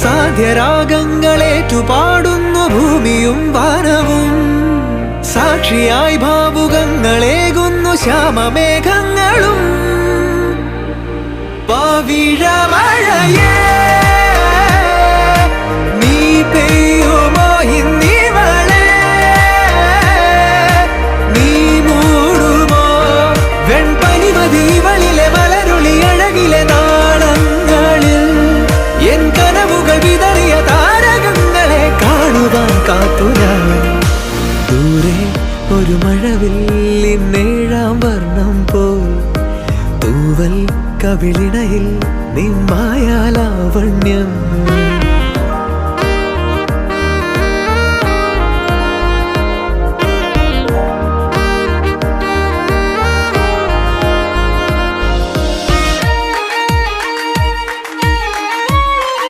സാധ്യരാഗങ്ങളേറ്റുപാടുന്നു ഭൂമിയും വാനവും. സാക്ഷിയായി ഭാവുകങ്ങളേകുന്നു ശ്യാമമേഘങ്ങളും. പവിഴമഴയേ നീ പെയ്യുമോ ഇന്നിവളെ, നീ മൂടുമോ വെൺപനിമതിവളിലെ മലരുളി അഴകിലെ നാളങ്ങളിൽ. എൻ കനവുകൾ വിതറിയ താരകങ്ങളെ കാണുവാൻ കാത്തു ഞാൻ. ദൂരെ ഒരു മഴവില്ലിൻ 7-ാം വർണ്ണം പോൽ തൂവൽ കവിളിണയിൽ നിൻ മായാലാവണ്യം.